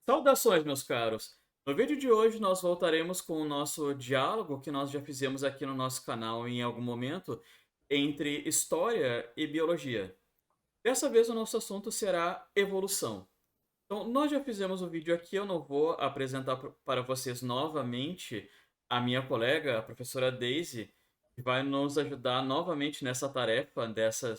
Saudações, meus caros! No vídeo de hoje, nós voltaremos com o nosso diálogo que nós já fizemos aqui no nosso canal em algum momento entre história e biologia. Dessa vez, o nosso assunto será evolução. Então, nós já fizemos um vídeo aqui, eu não vou apresentar para vocês novamente a minha colega, a professora Daisy, que vai nos ajudar novamente nessa tarefa dessa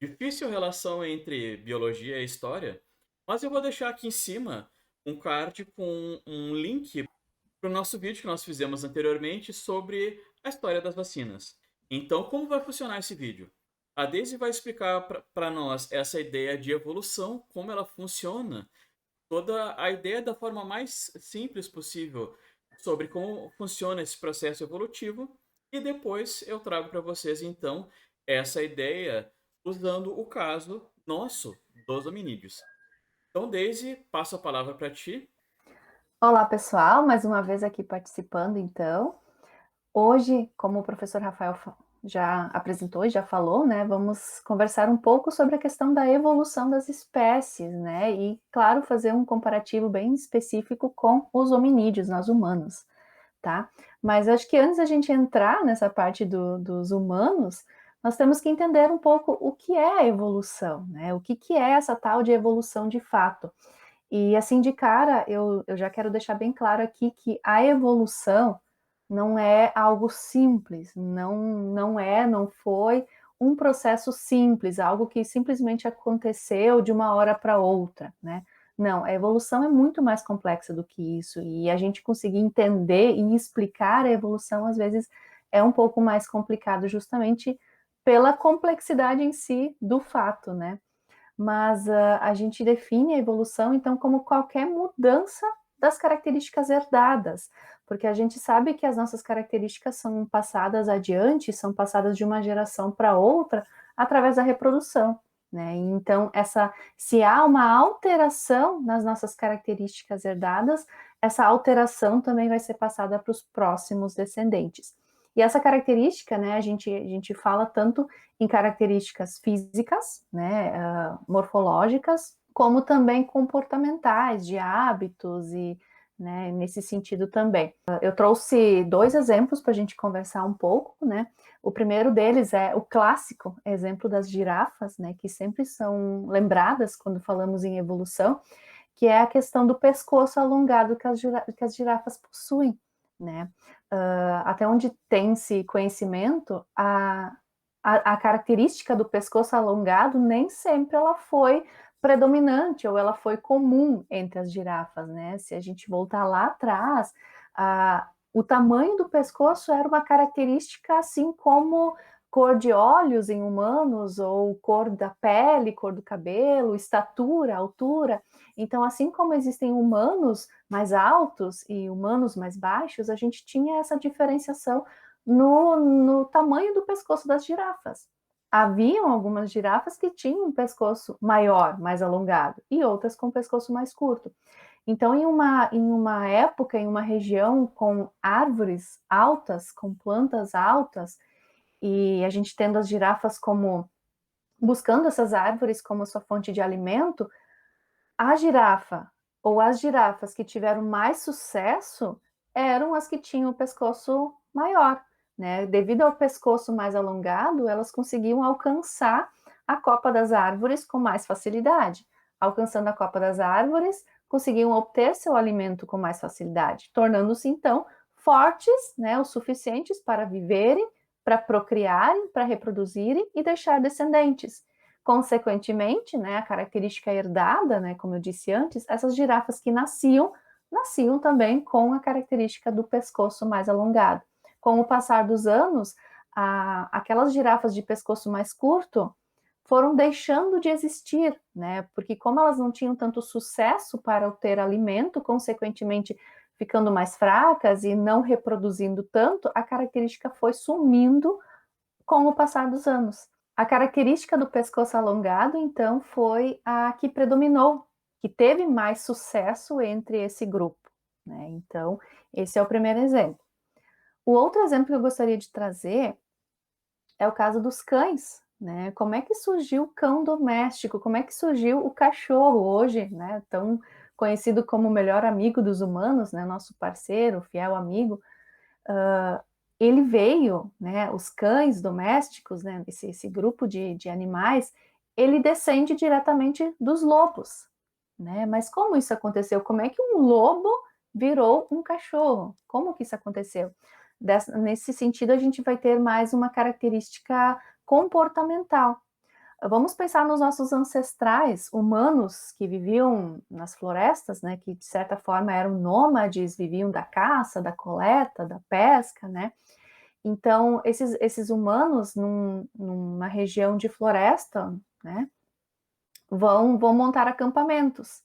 difícil relação entre biologia e história. Mas eu vou deixar aqui em cima um card com um link para o nosso vídeo que nós fizemos anteriormente sobre a história das vacinas. Então, como vai funcionar esse vídeo? A Daisy vai explicar para nós essa ideia de evolução, como ela funciona, toda a ideia da forma mais simples possível sobre como funciona esse processo evolutivo, e depois eu trago para vocês então essa ideia usando o caso nosso dos hominídeos. Então, Daisy, passo a palavra para ti. Olá, pessoal, mais uma vez aqui participando, então. Hoje, como o professor Rafael já apresentou e já falou, né, vamos conversar um pouco sobre a questão da evolução das espécies, né, e, claro, fazer um comparativo bem específico com os hominídeos, nós humanos, tá? Mas acho que antes da gente entrar nessa parte dos humanos, nós temos que entender um pouco o que é a evolução, né? O que é essa tal de evolução de fato. E assim, de cara, eu já quero deixar bem claro aqui que a evolução não é algo simples, não foi um processo simples, algo que simplesmente aconteceu de uma hora para outra, né? Não, a evolução é muito mais complexa do que isso, e a gente conseguir entender e explicar a evolução, às vezes, é um pouco mais complicado, justamente pela complexidade em si do fato, né? Mas a gente define a evolução, então, como qualquer mudança das características herdadas, porque a gente sabe que as nossas características são passadas adiante, são passadas de uma geração para outra através da reprodução, né? Então, se há uma alteração nas nossas características herdadas, essa alteração também vai ser passada para os próximos descendentes. E essa característica, né, a gente fala tanto em características físicas, né, morfológicas, como também comportamentais, de hábitos e, né, nesse sentido também. Eu trouxe dois exemplos para a gente conversar um pouco, né? O primeiro deles é o clássico exemplo das girafas, né, que sempre são lembradas quando falamos em evolução, que é a questão do pescoço alongado que as girafas possuem, né? Até onde tem-se conhecimento, a característica do pescoço alongado nem sempre ela foi predominante ou ela foi comum entre as girafas, né? Se a gente voltar lá atrás, o tamanho do pescoço era uma característica assim como cor de olhos em humanos, ou cor da pele, cor do cabelo, estatura, altura. Então, assim como existem humanos mais altos e humanos mais baixos, a gente tinha essa diferenciação no tamanho do pescoço das girafas. Haviam algumas girafas que tinham um pescoço maior, mais alongado, e outras com um pescoço mais curto. Então, em uma época, em uma região com árvores altas, com plantas altas, e a gente tendo as girafas como buscando essas árvores como sua fonte de alimento, a girafa ou as girafas que tiveram mais sucesso eram as que tinham o pescoço maior, né? Devido ao pescoço mais alongado, elas conseguiam alcançar a copa das árvores com mais facilidade. Alcançando a copa das árvores, conseguiam obter seu alimento com mais facilidade, tornando-se então fortes, né, o suficientes para viverem, para procriarem, para reproduzirem e deixar descendentes. Consequentemente, né, a característica herdada, né, como eu disse antes, essas girafas que nasciam também com a característica do pescoço mais alongado. Com o passar dos anos, aquelas girafas de pescoço mais curto foram deixando de existir, né, porque como elas não tinham tanto sucesso para obter alimento, consequentemente ficando mais fracas e não reproduzindo tanto, a característica foi sumindo com o passar dos anos. A característica do pescoço alongado, então, foi a que predominou, que teve mais sucesso entre esse grupo, né? Então, esse é o primeiro exemplo. O outro exemplo que eu gostaria de trazer é o caso dos cães, né? Como é que surgiu o cão doméstico? Como é que surgiu o cachorro hoje, né? Tão conhecido como o melhor amigo dos humanos, né, nosso parceiro, fiel amigo, ele veio, né, os cães domésticos, né, esse grupo de animais, ele descende diretamente dos lobos, né? Mas como isso aconteceu? Como é que um lobo virou um cachorro? Como que isso aconteceu? Nesse sentido, a gente vai ter mais uma característica comportamental. Vamos pensar nos nossos ancestrais humanos que viviam nas florestas, né, que de certa forma eram nômades, viviam da caça, da coleta, da pesca, né? Então, esses humanos numa região de floresta, né, vão montar acampamentos.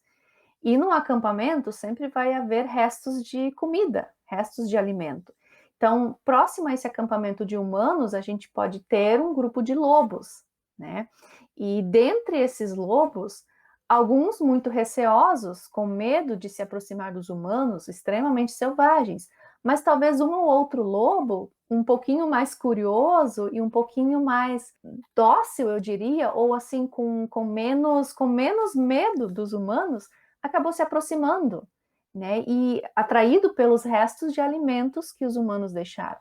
E no acampamento sempre vai haver restos de comida, restos de alimento. Então, próximo a esse acampamento de humanos, a gente pode ter um grupo de lobos, né? E dentre esses lobos, alguns muito receosos, com medo de se aproximar dos humanos, extremamente selvagens, mas talvez um ou outro lobo um pouquinho mais curioso e um pouquinho mais dócil, eu diria, ou assim com menos medo dos humanos, acabou se aproximando, né? E atraído pelos restos de alimentos que os humanos deixaram.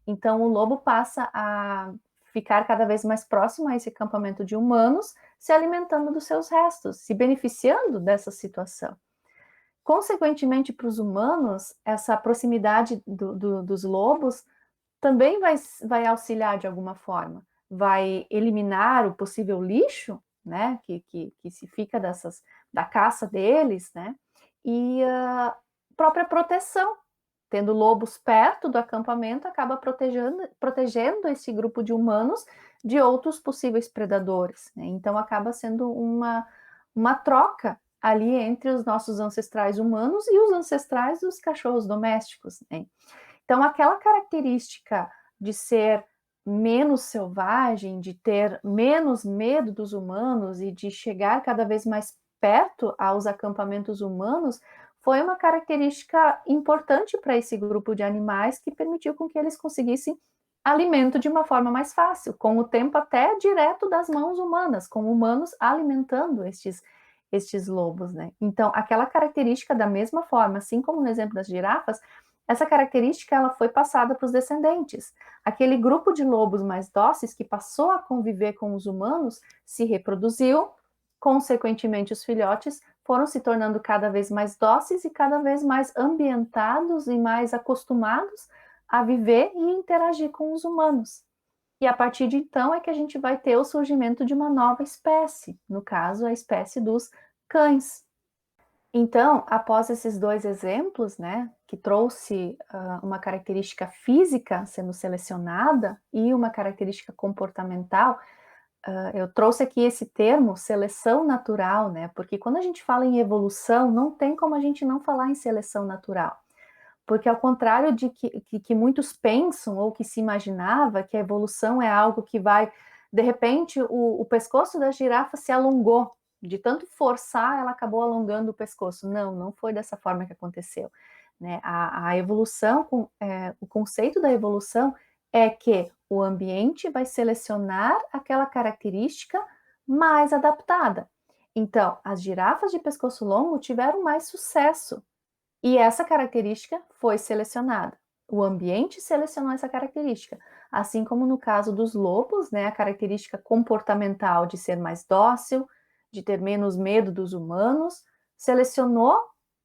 Então, o lobo passa a ficar cada vez mais próximo a esse acampamento de humanos, se alimentando dos seus restos, se beneficiando dessa situação. Consequentemente, para os humanos, essa proximidade dos lobos também vai auxiliar de alguma forma, vai eliminar o possível lixo, né, que se fica da caça deles, né, e a própria proteção, tendo lobos perto do acampamento, acaba protegendo esse grupo de humanos de outros possíveis predadores, né? Então acaba sendo uma troca ali entre os nossos ancestrais humanos e os ancestrais dos cachorros domésticos, né? Então, aquela característica de ser menos selvagem, de ter menos medo dos humanos e de chegar cada vez mais perto aos acampamentos humanos, foi uma característica importante para esse grupo de animais que permitiu com que eles conseguissem alimento de uma forma mais fácil, com o tempo até direto das mãos humanas, com humanos alimentando estes lobos, né? Então, aquela característica da mesma forma, assim como no exemplo das girafas, essa característica ela foi passada para os descendentes. Aquele grupo de lobos mais dóceis que passou a conviver com os humanos se reproduziu, consequentemente os filhotes foram se tornando cada vez mais dóceis e cada vez mais ambientados e mais acostumados a viver e interagir com os humanos. E a partir de então é que a gente vai ter o surgimento de uma nova espécie, no caso a espécie dos cães. Então, após esses dois exemplos, né, que trouxe uma característica física sendo selecionada e uma característica comportamental, eu trouxe aqui esse termo seleção natural, né, porque quando a gente fala em evolução, não tem como a gente não falar em seleção natural. Porque ao contrário de que muitos pensam ou que se imaginava que a evolução é algo que vai, de repente, o pescoço da girafa se alongou, de tanto forçar, ela acabou alongando o pescoço. Não, não foi dessa forma que aconteceu, né? A evolução, o conceito da evolução é que o ambiente vai selecionar aquela característica mais adaptada. Então, as girafas de pescoço longo tiveram mais sucesso e essa característica foi selecionada. O ambiente selecionou essa característica. Assim como no caso dos lobos, né, a característica comportamental de ser mais dócil, de ter menos medo dos humanos, selecionou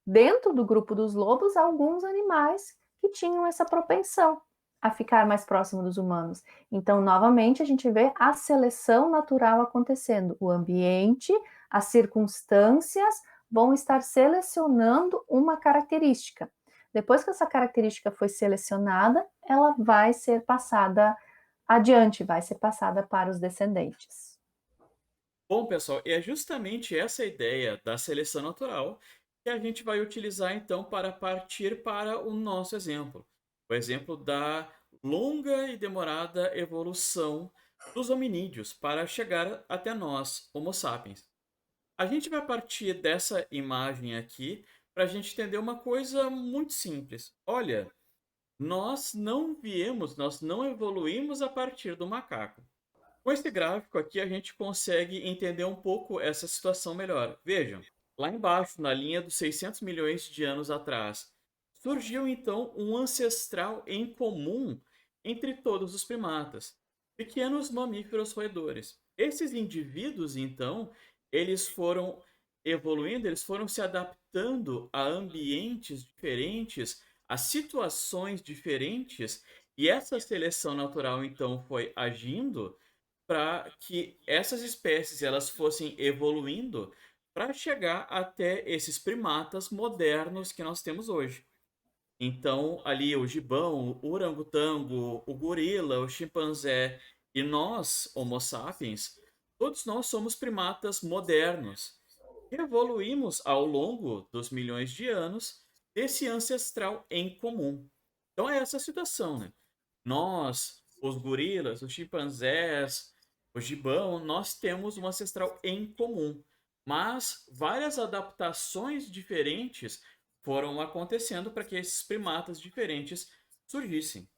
dentro do grupo dos lobos alguns animais que tinham essa propensão a ficar mais próximo dos humanos. Então, novamente, a gente vê a seleção natural acontecendo. O ambiente, as circunstâncias vão estar selecionando uma característica. Depois que essa característica foi selecionada, ela vai ser passada adiante, vai ser passada para os descendentes. Bom, pessoal, e é justamente essa ideia da seleção natural que a gente vai utilizar então para partir para o nosso exemplo. O exemplo da longa e demorada evolução dos hominídeos para chegar até nós, Homo sapiens. A gente vai partir dessa imagem aqui para a gente entender uma coisa muito simples. Olha, nós não evoluímos a partir do macaco. Com esse gráfico aqui, a gente consegue entender um pouco essa situação melhor. Vejam, Lá embaixo, na linha dos 600 milhões de anos atrás, surgiu então um ancestral em comum entre todos os primatas, pequenos mamíferos roedores. Esses indivíduos, então, eles foram evoluindo, eles foram se adaptando a ambientes diferentes, a situações diferentes, e essa seleção natural, então, foi agindo para que essas espécies elas fossem evoluindo para chegar até esses primatas modernos que nós temos hoje. Então, ali o gibão, o orangotango, o gorila, o chimpanzé e nós, Homo sapiens, todos nós somos primatas modernos que evoluímos ao longo dos milhões de anos desse ancestral em comum. Então é essa a situação, né? Nós, os gorilas, os chimpanzés, o gibão, nós temos um ancestral em comum, mas várias adaptações diferentes foram acontecendo para que esses primatas diferentes surgissem.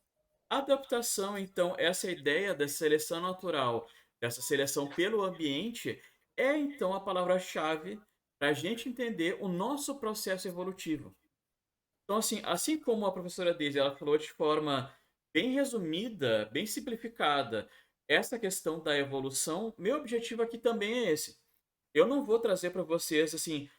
Adaptação, então, essa ideia da seleção natural, dessa seleção pelo ambiente, é então a palavra-chave para a gente entender o nosso processo evolutivo. Então, assim como a professora Daisy ela falou de forma bem resumida, bem simplificada, essa questão da evolução, meu objetivo aqui também é esse. Eu não vou trazer para vocês assim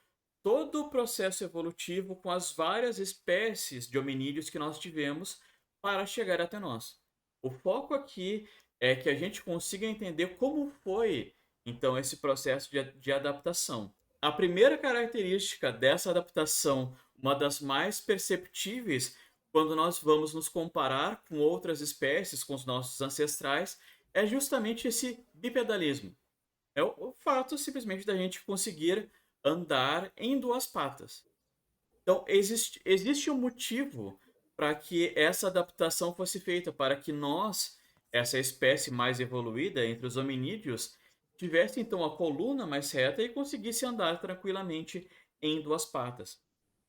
todo o processo evolutivo com as várias espécies de hominídeos que nós tivemos para chegar até nós. O foco aqui é que a gente consiga entender como foi então esse processo de adaptação. A primeira característica dessa adaptação, uma das mais perceptíveis quando nós vamos nos comparar com outras espécies, com os nossos ancestrais, é justamente esse bipedalismo. É o fato simplesmente da gente conseguir andar em duas patas. Então, existe um motivo para que essa adaptação fosse feita, para que nós, essa espécie mais evoluída entre os hominídeos, tivesse então a coluna mais reta e conseguisse andar tranquilamente em duas patas.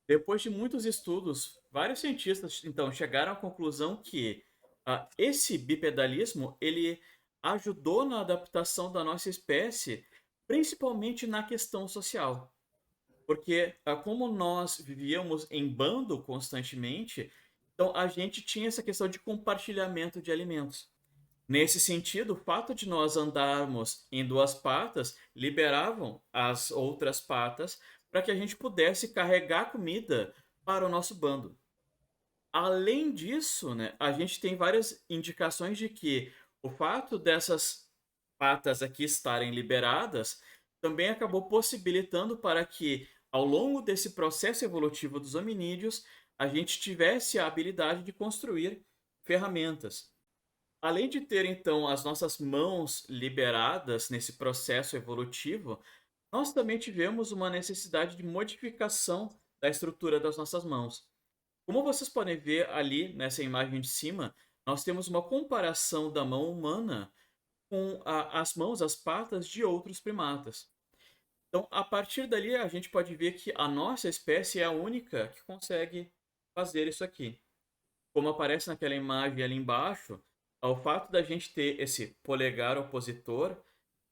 Depois de muitos estudos, vários cientistas então chegaram à conclusão que esse bipedalismo ele ajudou na adaptação da nossa espécie, principalmente na questão social. Porque como nós vivíamos em bando constantemente, então a gente tinha essa questão de compartilhamento de alimentos. Nesse sentido, o fato de nós andarmos em duas patas liberavam as outras patas para que a gente pudesse carregar comida para o nosso bando. Além disso, né, a gente tem várias indicações de que o fato dessas patas aqui estarem liberadas também acabou possibilitando para que, ao longo desse processo evolutivo dos hominídeos, a gente tivesse a habilidade de construir ferramentas. Além de ter, então, as nossas mãos liberadas nesse processo evolutivo, nós também tivemos uma necessidade de modificação da estrutura das nossas mãos. Como vocês podem ver ali nessa imagem de cima, nós temos uma comparação da mão humana com as mãos, as patas de outros primatas. Então, a partir dali, a gente pode ver que a nossa espécie é a única que consegue fazer isso aqui. Como aparece naquela imagem ali embaixo, o fato da gente ter esse polegar opositor,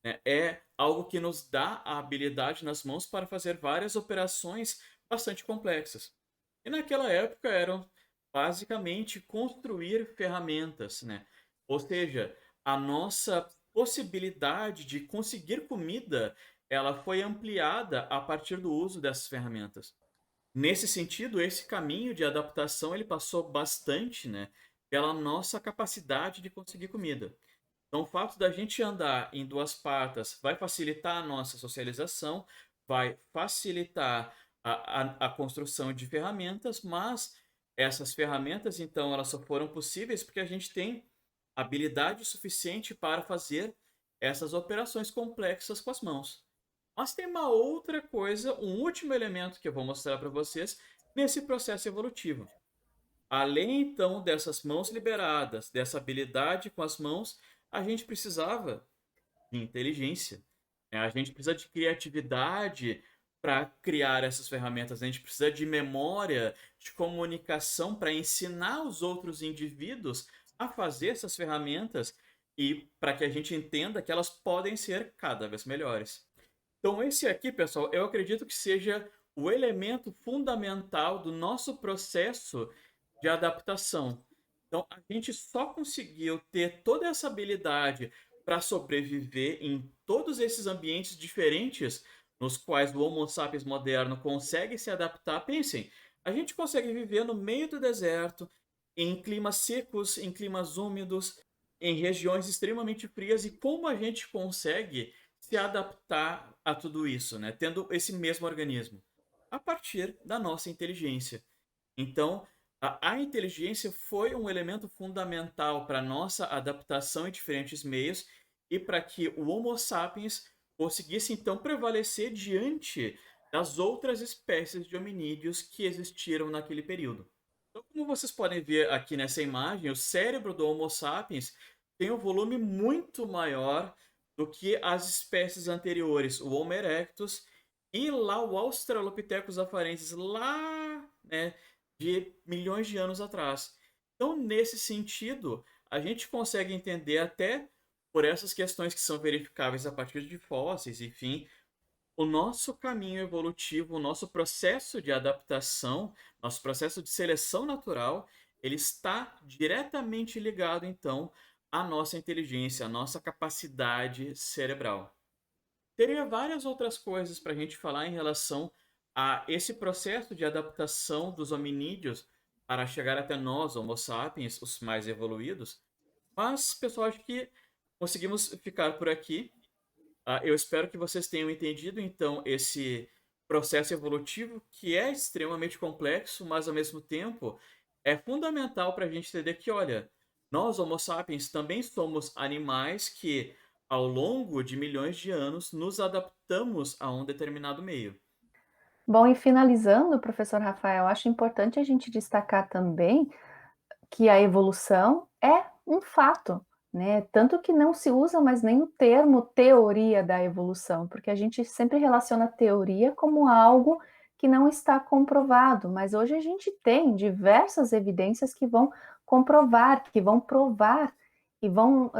né, é algo que nos dá a habilidade nas mãos para fazer várias operações bastante complexas. E naquela época eram basicamente construir ferramentas, né? Ou seja, a nossa possibilidade de conseguir comida, ela foi ampliada a partir do uso dessas ferramentas. Nesse sentido, esse caminho de adaptação ele passou bastante, né, pela nossa capacidade de conseguir comida. Então, o fato da gente andar em duas patas vai facilitar a nossa socialização, vai facilitar a construção de ferramentas, mas essas ferramentas, então, elas só foram possíveis porque a gente tem habilidade suficiente para fazer essas operações complexas com as mãos. Mas tem uma outra coisa, um último elemento que eu vou mostrar para vocês nesse processo evolutivo. Além então dessas mãos liberadas, dessa habilidade com as mãos, a gente precisava de inteligência, né? A gente precisa de criatividade para criar essas ferramentas, a gente precisa de memória, de comunicação para ensinar os outros indivíduos a fazer essas ferramentas e para que a gente entenda que elas podem ser cada vez melhores. Então, esse aqui, pessoal, eu acredito que seja o elemento fundamental do nosso processo de adaptação. Então, a gente só conseguiu ter toda essa habilidade para sobreviver em todos esses ambientes diferentes nos quais o Homo sapiens moderno consegue se adaptar. Pensem, a gente consegue viver no meio do deserto, em climas secos, em climas úmidos, em regiões extremamente frias, e como a gente consegue se adaptar a tudo isso, né? Tendo esse mesmo organismo, a partir da nossa inteligência. Então, a inteligência foi um elemento fundamental para a nossa adaptação em diferentes meios e para que o Homo sapiens conseguisse então prevalecer diante das outras espécies de hominídeos que existiram naquele período. Então, como vocês podem ver aqui nessa imagem, o cérebro do Homo sapiens tem um volume muito maior do que as espécies anteriores, o Homo erectus e lá o Australopithecus afarensis, lá, né, de milhões de anos atrás. Então, nesse sentido, a gente consegue entender até por essas questões que são verificáveis a partir de fósseis, enfim, o nosso caminho evolutivo, o nosso processo de adaptação, nosso processo de seleção natural, ele está diretamente ligado, então, à nossa inteligência, à nossa capacidade cerebral. Teria várias outras coisas para a gente falar em relação a esse processo de adaptação dos hominídeos para chegar até nós, Homo sapiens, os mais evoluídos, mas, pessoal, acho que conseguimos ficar por aqui. Eu espero que vocês tenham entendido, então, esse processo evolutivo que é extremamente complexo, mas, ao mesmo tempo, é fundamental para a gente entender que, olha, nós, Homo sapiens, também somos animais que, ao longo de milhões de anos, nos adaptamos a um determinado meio. Bom, e finalizando, professor Rafael, acho importante a gente destacar também que a evolução é um fato, né? Tanto que não se usa mais nem o termo teoria da evolução, porque a gente sempre relaciona a teoria como algo que não está comprovado, mas hoje a gente tem diversas evidências que vão comprovar, que vão provar e vão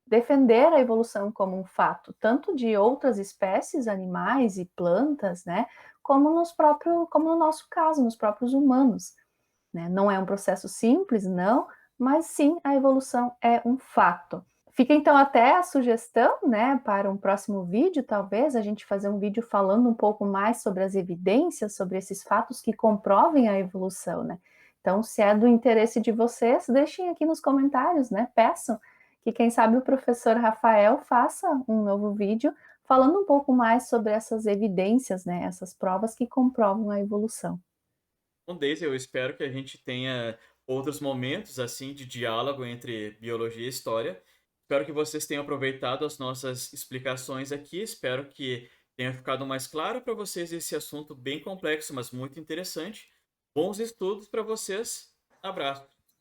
defender a evolução como um fato, tanto de outras espécies, animais e plantas, né, como no nosso caso, nos próprios humanos. Né? Não é um processo simples, não, mas sim a evolução é um fato. Fica então até a sugestão, né, para um próximo vídeo, talvez, a gente fazer um vídeo falando um pouco mais sobre as evidências, sobre esses fatos que comprovem a evolução, né? Então, se é do interesse de vocês, deixem aqui nos comentários, né? Peçam que, quem sabe, o professor Rafael faça um novo vídeo falando um pouco mais sobre essas evidências, né? Essas provas que comprovam a evolução. Um deles, eu espero que a gente tenha outros momentos assim de diálogo entre biologia e história. Espero que vocês tenham aproveitado as nossas explicações aqui. Espero que tenha ficado mais claro para vocês esse assunto bem complexo, mas muito interessante. Bons estudos para vocês. Abraço.